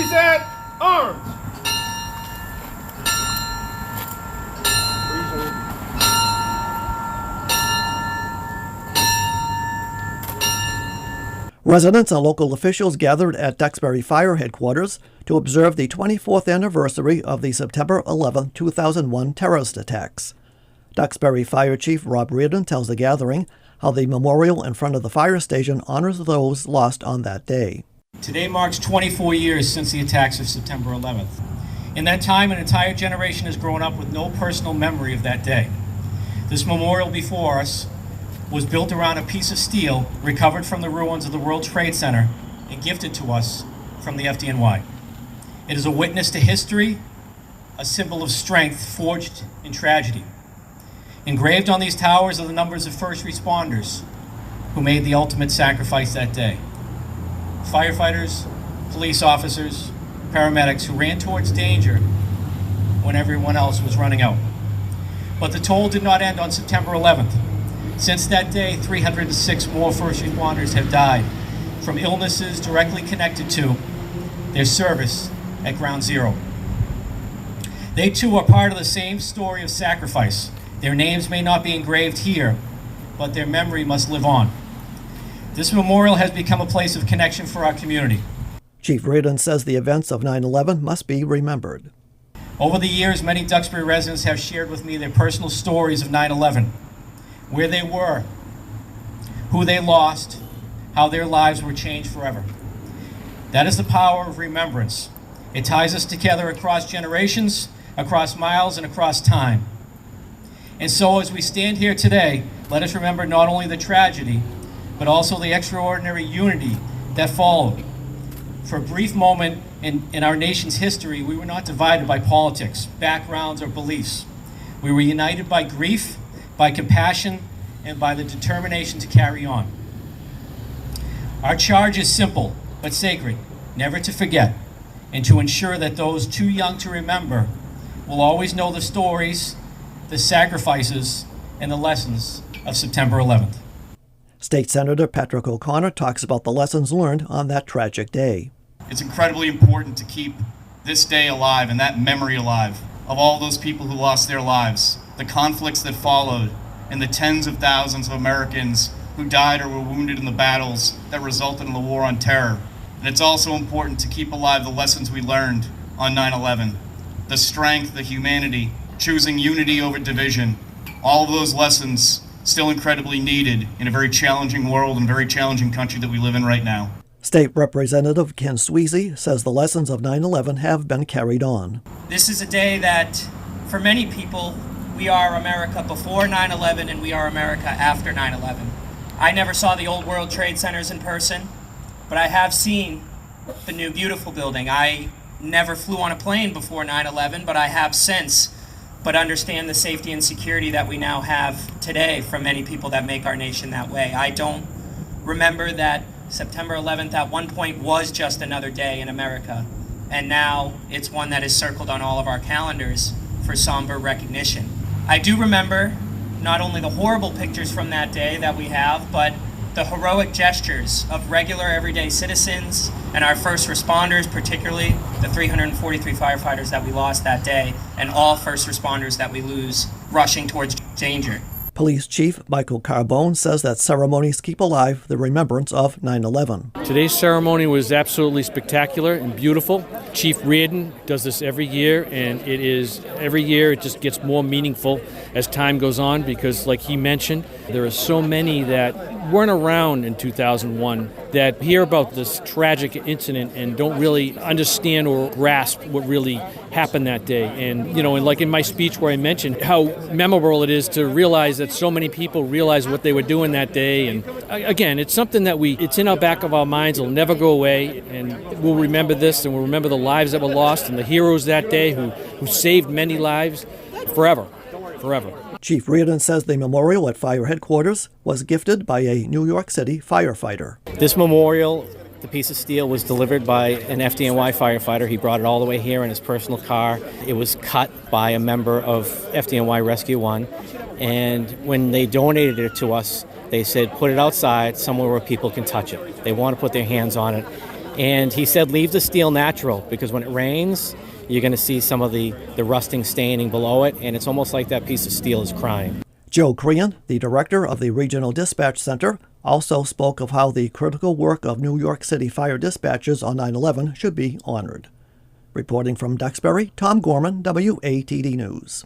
Please at arms. Residents and local officials gathered at Duxbury Fire Headquarters to observe the 24th anniversary of the September 11, 2001 terrorist attacks. Duxbury Fire Chief Rob Reardon tells the gathering how the memorial in front of the fire station honors those lost on that day. Today marks 24 years since the attacks of September 11th. In that time, an entire generation has grown up with no personal memory of that day. This memorial before us was built around a piece of steel recovered from the ruins of the World Trade Center and gifted to us from the FDNY. It is a witness to history, a symbol of strength forged in tragedy. Engraved on these towers are the numbers of first responders who made the ultimate sacrifice that day. Firefighters, police officers, paramedics who ran towards danger when everyone else was running out. But the toll did not end on September 11th. Since that day, 306 more first responders have died from illnesses directly connected to their service at Ground Zero. They too are part of the same story of sacrifice. Their names may not be engraved here, but their memory must live on. This memorial has become a place of connection for our community. Chief Reardon says the events of 9/11 must be remembered. Over the years, many Duxbury residents have shared with me their personal stories of 9/11. Where they were, who they lost, how their lives were changed forever. That is the power of remembrance. It ties us together across generations, across miles, and across time. And so as we stand here today, let us remember not only the tragedy, but also the extraordinary unity that followed. For a brief moment in our nation's history, we were not divided by politics, backgrounds, or beliefs. We were united by grief, by compassion, and by the determination to carry on. Our charge is simple but sacred, never to forget, and to ensure that those too young to remember will always know the stories, the sacrifices, and the lessons of September 11th. State Senator Patrick O'Connor talks about the lessons learned on that tragic day. It's incredibly important to keep this day alive and that memory alive of all those people who lost their lives, the conflicts that followed, and the tens of thousands of Americans who died or were wounded in the battles that resulted in the war on terror. And it's also important to keep alive the lessons we learned on 9/11, the strength, the humanity, choosing unity over division. All of those lessons still incredibly needed in a very challenging world and very challenging country that we live in right now. State Representative Ken Sweezy says the lessons of 9/11 have been carried on. This is a day that, for many people, we are America before 9/11 and we are America after 9/11. I never saw the old World Trade Centers in person, but I have seen the new beautiful building. I never flew on a plane before 9/11, but I have since, but understand the safety and security that we now have today from many people that make our nation that way. I don't remember that September 11th at one point was just another day in America, and now it's one that is circled on all of our calendars for somber recognition. I do remember not only the horrible pictures from that day that we have, but the heroic gestures of regular everyday citizens and our first responders, particularly the 343 firefighters that we lost that day, and all first responders that we lose rushing towards danger. Police Chief Michael Carbone says that ceremonies keep alive the remembrance of 9/11. Today's ceremony was absolutely spectacular and beautiful. Chief Reardon does this every year, and every year it just gets more meaningful as time goes on because, like he mentioned, there are so many that weren't around in 2001 that hear about this tragic incident and don't really understand or grasp what really happened that day. And, and like in my speech where I mentioned how memorable it is to realize that so many people realize what they were doing that day. And again, it's something that it's in our back of our minds. It'll never go away. And we'll remember this, and we'll remember the lives that were lost and the heroes that day who saved many lives forever. Chief Reardon says the memorial at fire headquarters was gifted by a New York City firefighter. This memorial, the piece of steel, was delivered by an FDNY firefighter. He brought it all the way here in his personal car. It was cut by a member of FDNY Rescue 1. And when they donated it to us, they said, put it outside somewhere where people can touch it. They want to put their hands on it. And he said leave the steel natural, because when it rains, you're going to see some of the rusting staining below it, and it's almost like that piece of steel is crying. Joe Crean, the director of the Regional Dispatch Center, also spoke of how the critical work of New York City fire dispatchers on 9/11 should be honored. Reporting from Duxbury, Tom Gorman, WATD News.